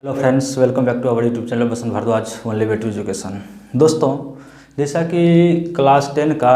Hello friends, welcome back to our YouTube channel Basant Bhardwaj only way to education. दोस्तों, जैसा कि class 10 का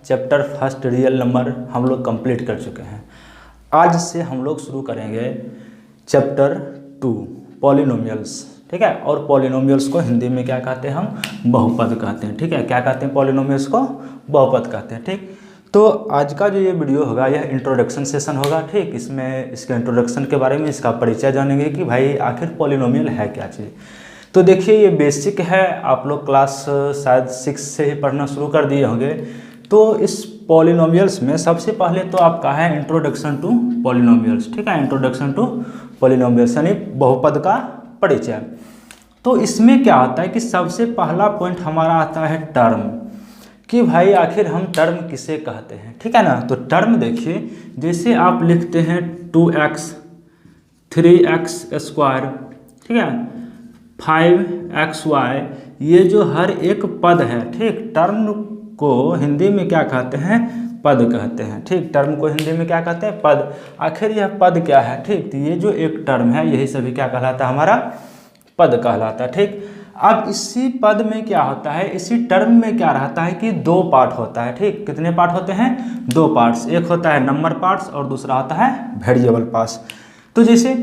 chapter first real number हम लोग कंप्लीट कर चुके हैं। आज से हम लोग शुरू करेंगे चैप्टर 2 पॉलिनोमियल्स। ठीक है, और पॉलिनोमियल्स को हिंदी में क्या कहते हैं? हम बहुपद कहते हैं। ठीक है, क्या कहते हैं? पॉलिनोमियल्स को बहुपद कहते हैं। ठीक, तो आज का जो ये वीडियो होगा यह इंट्रोडक्शन सेशन होगा। ठीक, इसमें इसके इंट्रोडक्शन के बारे में इसका परिचय जानेंगे कि भाई आखिर पॉलिनोमियल है क्या चीज़। तो देखिए, ये बेसिक है, आप लोग क्लास शायद 6 से ही पढ़ना शुरू कर दिए होंगे। तो इस पॉलिनोमियल्स में सबसे पहले तो आपका है इंट्रोडक्शन टू पॉलिनोमियल्स। ठीक है, इंट्रोडक्शन टू पॉलिनोमियल्स यानी बहुपद का परिचय। तो इसमें क्या होता है कि सबसे पहला पॉइंट हमारा आता है टर्म, कि भाई आखिर हम टर्म किसे कहते हैं। ठीक है ना, तो टर्म देखिए, जैसे आप लिखते हैं 2x 3x स्क्वायर, ठीक है, 5xy, ये जो हर एक पद है, ठीक, टर्म को हिंदी में क्या कहते हैं? पद कहते हैं। ठीक, टर्म को हिंदी में क्या कहते हैं? पद। आखिर यह पद क्या है? ठीक, तो ये जो एक टर्म है यही सभी क्या कहलाता है? हमारा पद कहलाता है। ठीक, अब इसी पद में क्या होता है, इसी टर्म में क्या रहता है कि दो पार्ट होता है। ठीक, कितने पार्ट होते हैं? दो पार्ट्स। एक होता है नंबर पार्ट्स और दूसरा होता है वेरिएबल पार्ट्स। तो जैसे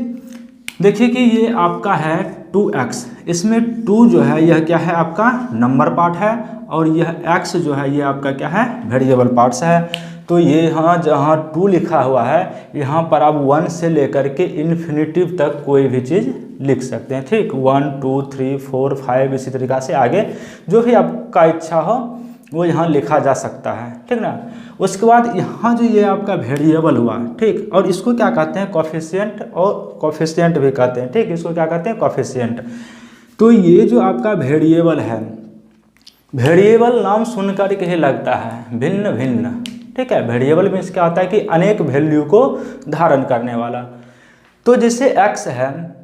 देखिए कि ये आपका है 2x, इसमें 2 जो है यह क्या है? आपका नंबर पार्ट है, और यह x जो है ये आपका क्या है? वेरिएबल पार्ट्स है। तो ये यहाँ जहाँ 2 लिखा हुआ है, यहाँ पर आप 1 से लेकर के इन्फिनिटिव तक कोई भी चीज़ लिख सकते हैं। ठीक, 1 2 3 4 5 इसी तरीक़ा से आगे जो भी आपका इच्छा हो वो यहाँ लिखा जा सकता है। ठीक ना, उसके बाद यहाँ जो ये आपका वेरिएबल हुआ, ठीक, और इसको क्या कहते हैं? कोफिशिएंट, और कोफिशिएंट भी कहते हैं। ठीक, इसको क्या कहते हैं? कोफिशिएंट। तो ये जो आपका वेरिएबल है, वेरिएबल नाम सुनकर के ही लगता है भिन्न भिन्न। ठीक है, वेरिएबल में क्या होता है कि अनेक वैल्यू को धारण करने वाला। तो जैसे x है,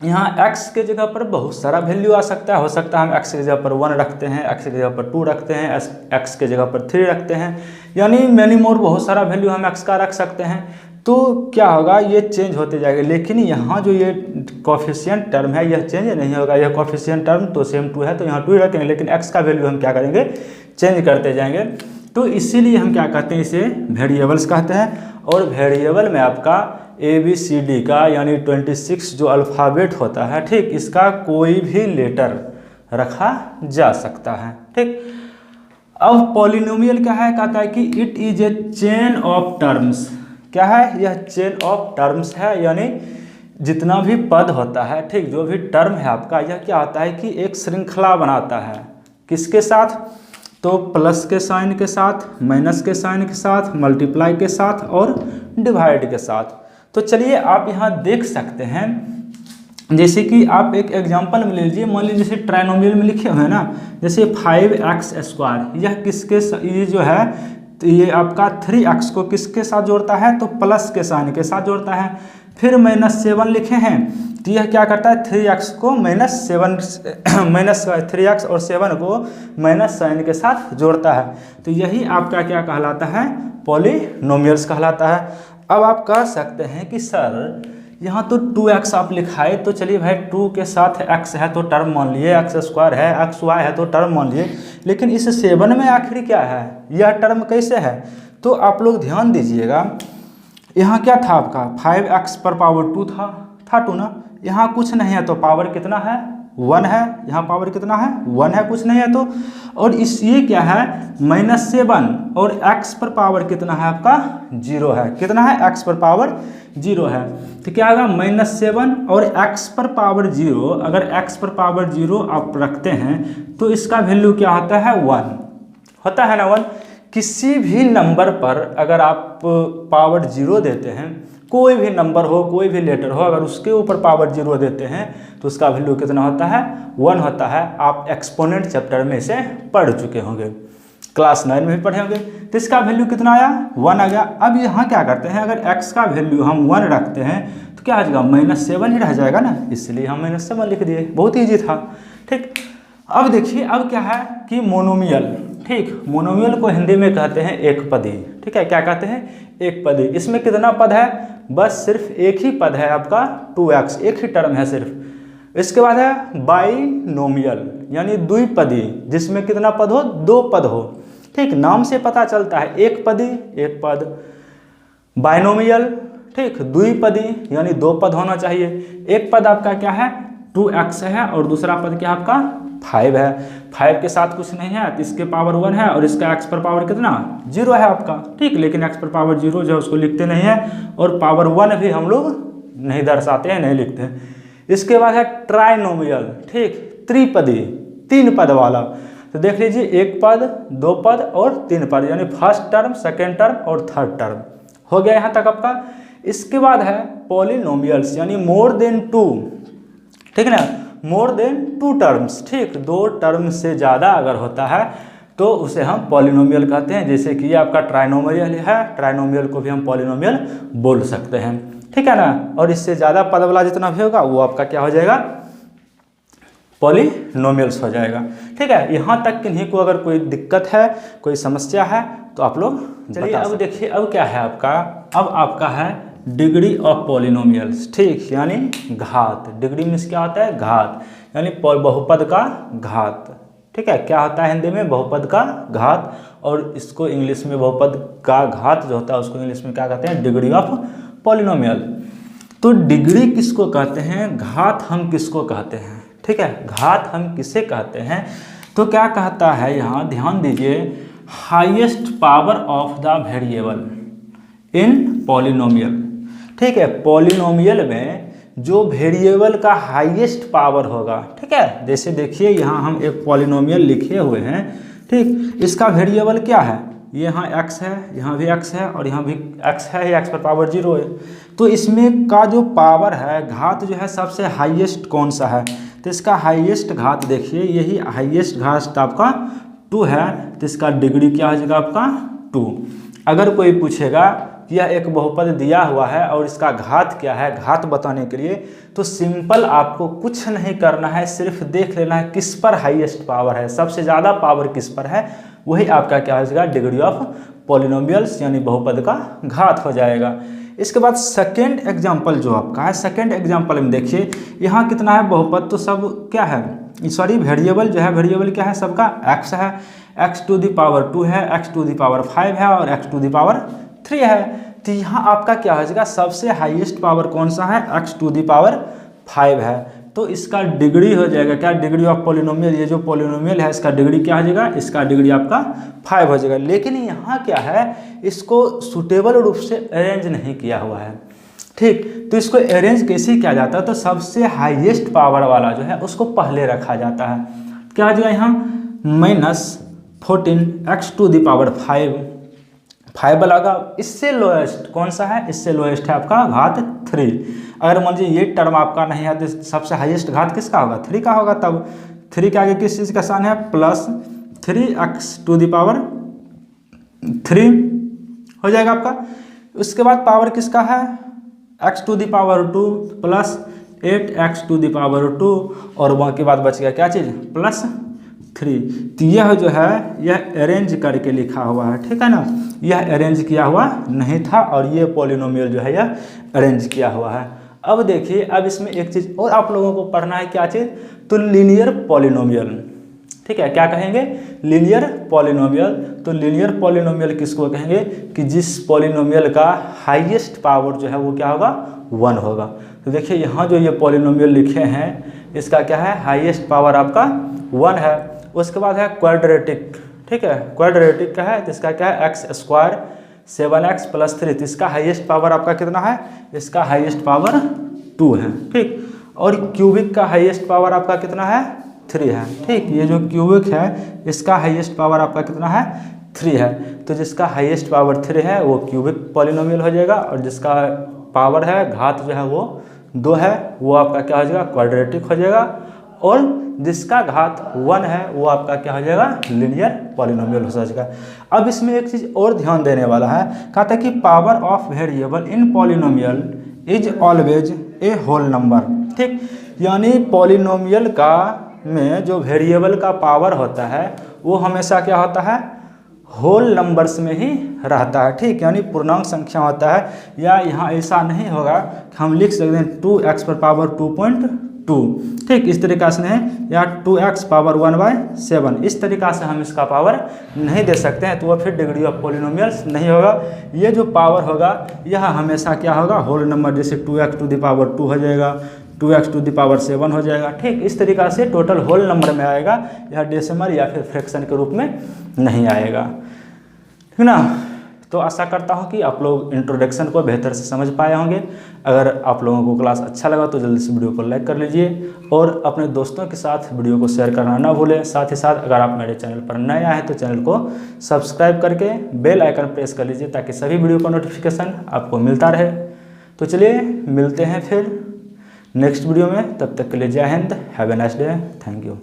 यहाँ x के जगह पर बहुत सारा वैल्यू आ सकता है। हो सकता है हम x की जगह पर 1 रखते हैं, x की जगह पर 2 रखते हैं, x के जगह पर 3 रखते हैं, यानी मैनी मोर बहुत सारा वैल्यू हम x का रख सकते हैं। तो क्या होगा? ये चेंज होते जाएगा। लेकिन यहाँ जो ये कोफिशिएंट टर्म है यह चेंज नहीं होगा। यह कोफिशिएंट टर्म तो सेम 2 है, तो यहाँ 2 ही रखेंगे, लेकिन x का वैल्यू हम क्या करेंगे? चेंज करते जाएंगे। तो इसीलिए हम क्या कहते हैं? इसे वेरिएबल्स कहते हैं। और वेरिएबल में आपका ABCD का यानी 26 जो अल्फ़ाबेट होता है, ठीक, इसका कोई भी लेटर रखा जा सकता है। ठीक, अब पॉलिनोमियल क्या है? कहता है कि it is a chain of terms. क्या है? यह चेन ऑफ टर्म्स है, यानी जितना भी पद होता है, ठीक, जो भी टर्म है आपका, यह क्या होता है कि एक श्रृंखला बनाता है। किसके साथ? तो प्लस के साइन के साथ, माइनस के साइन के साथ, मल्टीप्लाई के साथ और डिवाइड के साथ। तो चलिए आप यहाँ देख सकते हैं, जैसे कि आप एक एग्जांपल में ले लीजिए। मान लीजिए जैसे ट्राइनोमियल में लिखे हुए हैं ना, जैसे 5x स्क्वायर, यह किसके ये जो है, तो ये आपका 3x को किसके साथ जोड़ता है? तो प्लस के साइन के साथ जोड़ता है। फिर -7 लिखे हैं, तो यह क्या करता है? 3x को -3x और 7 को माइनस साइन के साथ जोड़ता है। तो यही आपका क्या कहलाता है? पॉलिनोमियल्स कहलाता है। अब आप कह सकते हैं कि सर यहाँ तो 2x आप लिखाए, तो चलिए भाई 2 के साथ x है तो टर्म मान लिए, x स्क्वायर है, xy है तो टर्म मान लिए, लेकिन इस 7 में आखिर क्या है? यह टर्म कैसे है? तो आप लोग ध्यान दीजिएगा, यहाँ क्या था आपका? 5x पर पावर 2 था 2 ना, यहाँ कुछ नहीं है तो पावर कितना है? 1 है। यहाँ पावर कितना है? 1 है, कुछ नहीं है तो। और इस ये क्या है? -7, और x पर पावर कितना है आपका? 0 है। कितना है? x पर पावर 0 है। तो क्या होगा? -7 और x पर पावर 0, अगर x पर पावर 0 आप रखते हैं तो इसका वैल्यू क्या होता है? 1 होता है ना, 1। किसी भी नंबर पर अगर आप पावर 0 देते हैं, कोई भी नंबर हो, कोई भी लेटर हो, अगर उसके ऊपर पावर 0 देते हैं तो उसका वैल्यू कितना होता है? 1 होता है। आप एक्सपोनेंट चैप्टर में इसे पढ़ चुके होंगे, क्लास 9 में भी पढ़े होंगे। तो इसका वैल्यू कितना आया? 1 आ गया। अब यहाँ क्या करते हैं? अगर x का वैल्यू हम 1 रखते हैं तो क्या आ जाएगा? -7 ही रह जाएगा ना, इसलिए हम -7 लिख दिए। बहुत ईजी था। ठीक, अब देखिए, अब क्या है कि मोनोमियल। ठीक, मोनोमियल को हिंदी में कहते हैं एक पदी। ठीक है, क्या कहते हैं? एक पदी। इसमें कितना पद है? बस सिर्फ एक ही पद है आपका 2x, एक ही टर्म है सिर्फ। इसके बाद है बाइनोमियल यानी द्विपदी, जिसमें कितना पद हो, 2 पद हो। ठीक, नाम से पता चलता है एक पदी एक पद, बाइनोमियल ठीक, द्विपदी यानी 2 पद होना चाहिए। एक पद आपका क्या है 2x है और दूसरा पद क्या आपका 5 है। 5 के साथ कुछ नहीं है तो इसके पावर 1 है और इसका x पर पावर कितना 0 है आपका। ठीक, लेकिन x पर पावर 0 जो है उसको लिखते नहीं है और पावर 1 भी हम लोग नहीं दर्शाते हैं, नहीं लिखते हैं। इसके बाद है ट्राइनोमियल, ठीक, त्रिपदी 3 पद वाला। तो देख लीजिए 1 पद 2 पद और 3 पद यानी फर्स्ट टर्म, सेकेंड टर्म और थर्ड टर्म हो गया यहाँ तक आपका। इसके बाद है पॉलिनोमियल्स यानी मोर देन 2, ठीक है ना, मोर देन 2 टर्म्स। ठीक, 2 टर्म से ज़्यादा अगर होता है तो उसे हम पॉलिनोमियल कहते हैं। जैसे कि ये आपका ट्राइनोमियल है, ट्राइनोमियल को भी हम पॉलिनोमियल बोल सकते हैं, ठीक है ना। और इससे ज़्यादा पद वाला जितना भी होगा वो आपका क्या हो जाएगा, पॉलिनोमियल्स हो जाएगा। ठीक है, यहाँ तक किन्हीं को अगर कोई दिक्कत है, कोई समस्या है तो आप लोग चलिए अब देखिए। अब क्या है आपका, अब आपका है डिग्री ऑफ पॉलिनोमियल्स। ठीक, यानी घात। डिग्री मीन्स क्या होता है, घात, यानी बहुपद का घात। ठीक है, क्या होता है हिंदी में, बहुपद का घात, और इसको इंग्लिश में बहुपद का घात जो होता है उसको इंग्लिश में क्या कहते हैं, डिग्री ऑफ पॉलिनोमियल। तो डिग्री किसको कहते हैं, घात हम किसको कहते हैं। ठीक है, घात हम किसे कहते हैं, तो क्या कहता है यहाँ ध्यान दीजिए, highest power of the variable in polynomial. ठीक है, पॉलिनोमियल में जो वेरिएबल का हाईएस्ट पावर होगा, ठीक है, जैसे देखिए यहाँ हम एक पॉलिनोमियल लिखे हुए हैं। ठीक, इसका वेरिएबल क्या है, यहाँ x है, यहाँ भी x है और यहाँ भी x है, x पर पावर 0 है। तो इसमें का जो पावर है, घात जो है सबसे हाईएस्ट कौन सा है, तो इसका हाईएस्ट घात देखिए, यही हाईएस्ट घात आपका 2 है, तो इसका डिग्री क्या हो जाएगा आपका 2। अगर कोई पूछेगा यह एक बहुपद दिया हुआ है और इसका घात क्या है, घात बताने के लिए तो सिंपल आपको कुछ नहीं करना है, सिर्फ देख लेना है किस पर हाईएस्ट पावर है, सबसे ज़्यादा पावर किस पर है, वही आपका क्या हो जाएगा, डिग्री ऑफ पॉलिनोमियल्स यानी बहुपद का घात हो जाएगा। इसके बाद सेकेंड एग्जाम्पल जो आपका है, सेकेंड एग्जाम्पल में देखिए यहाँ कितना है बहुपद, तो सब क्या है, सॉरी वेरिएबल जो है, वेरिएबल क्या है सबका x है, x टू दी पावर 2 है, x टू दी पावर 5 है और x टू दी पावर 3 है। तो यहाँ आपका क्या हो जाएगा, सबसे हाईएस्ट पावर कौन सा है, x टू दी पावर 5 है, तो इसका डिग्री हो जाएगा क्या, डिग्री ऑफ पॉलिनोमियल, ये जो पॉलिनोमियल है इसका डिग्री क्या हो जाएगा, इसका डिग्री आपका 5 हो जाएगा। लेकिन यहाँ क्या है, इसको सुटेबल रूप से अरेंज नहीं किया हुआ है। ठीक, तो इसको अरेंज कैसे किया जाता है, तो सबसे हाईएस्ट पावर वाला जो है उसको पहले रखा जाता है। क्या हो जाएगा यहाँ -14 x टू दी पावर 5 वाला का, इससे लोएस्ट कौन सा है, इससे लोएस्ट है आपका घात 3। अगर मान लीजिए ये टर्म आपका नहीं है तो सबसे हाईएस्ट घात किसका होगा, 3 का होगा। तब 3 के आगे किस चीज़ का साइन है, +3x टू दी पावर 3 हो जाएगा आपका। उसके बाद पावर किसका है, x to the power 2 plus 8x to the power 2 और बाकी बात बच गया क्या चीज़, +3। तो यह जो है यह अरेंज करके लिखा हुआ है, ठीक है ना, यह अरेंज किया हुआ नहीं था और ये पॉलिनोमियल जो है यह अरेंज किया हुआ है। अब देखिए, अब इसमें एक चीज़ और आप लोगों को पढ़ना है, क्या चीज़, तो लीनियर पॉलिनोमियल। ठीक है, क्या कहेंगे, लीनियर पॉलिनोमियल। तो लीनियर पॉलिनोमियल किसको कहेंगे, कि जिस पॉलिनोमियल का हाईएस्ट पावर जो है वो क्या होगा, 1 होगा। तो देखिए यहाँ जो ये पॉलिनोमियल लिखे हैं इसका क्या है, हाईएस्ट पावर आपका 1 है। उसके बाद है क्वाड्रेटिक। ठीक है, क्वाड्रेटिक का है तो इसका क्या है, x² 7x + 3, तो इसका हाईएस्ट पावर आपका कितना है, इसका हाईएस्ट पावर 2 है। ठीक, और क्यूबिक का हाईएस्ट पावर आपका कितना है, 3 है। ठीक, ये जो क्यूबिक है इसका हाईएस्ट पावर आपका कितना है, 3 है। तो जिसका हाईएस्ट पावर 3 है वो क्यूबिक पॉलिनोमियल हो जाएगा और जिसका पावर है घात जो है वो 2 है वो आपका क्या हो जाएगा, क्वाड्रेटिक हो जाएगा। और जिसका घात 1 है वो आपका क्या हो जाएगा, लीनियर पॉलिनोमियल हो जाएगा। अब इसमें एक चीज़ और ध्यान देने वाला है, कहा था कि power of variable in polynomial is always a whole number. ठीक, यानी पॉलिनोमियल का में जो वेरिएबल का पावर होता है वो हमेशा क्या होता है, होल नंबर्स में ही रहता है। ठीक, यानी पूर्णांक संख्या होता है। या यहाँ ऐसा नहीं होगा कि हम लिख सकते हैं 2x पर पावर 2। ठीक, इस तरीका से है या 2x पावर 1/7, इस तरीका से हम इसका पावर नहीं दे सकते हैं, तो वह फिर डिग्री ऑफ पॉलिनोमियल्स नहीं होगा। ये जो पावर होगा यह हमेशा क्या होगा, होल नंबर, जैसे 2x टू द पावर 2 हो जाएगा, 2x टू द पावर 7 हो जाएगा। ठीक, इस तरीका से टोटल होल नंबर में आएगा, यह डेसिमल या फिर फ्रैक्शन के रूप में नहीं आएगा। ठीक ना। तो आशा करता हूँ कि आप लोग इंट्रोडक्शन को बेहतर से समझ पाए होंगे। अगर आप लोगों को क्लास अच्छा लगा तो जल्दी से वीडियो को लाइक कर लीजिए और अपने दोस्तों के साथ वीडियो को शेयर करना ना भूलें। साथ ही साथ अगर आप मेरे चैनल पर नए आए हैं तो चैनल को सब्सक्राइब करके बेल आइकन प्रेस कर लीजिए ताकि सभी वीडियो का नोटिफिकेशन आपको मिलता रहे। तो चलिए मिलते हैं फिर नेक्स्ट वीडियो में, तब तक के लिए जय Hind, have a nice day, thank you.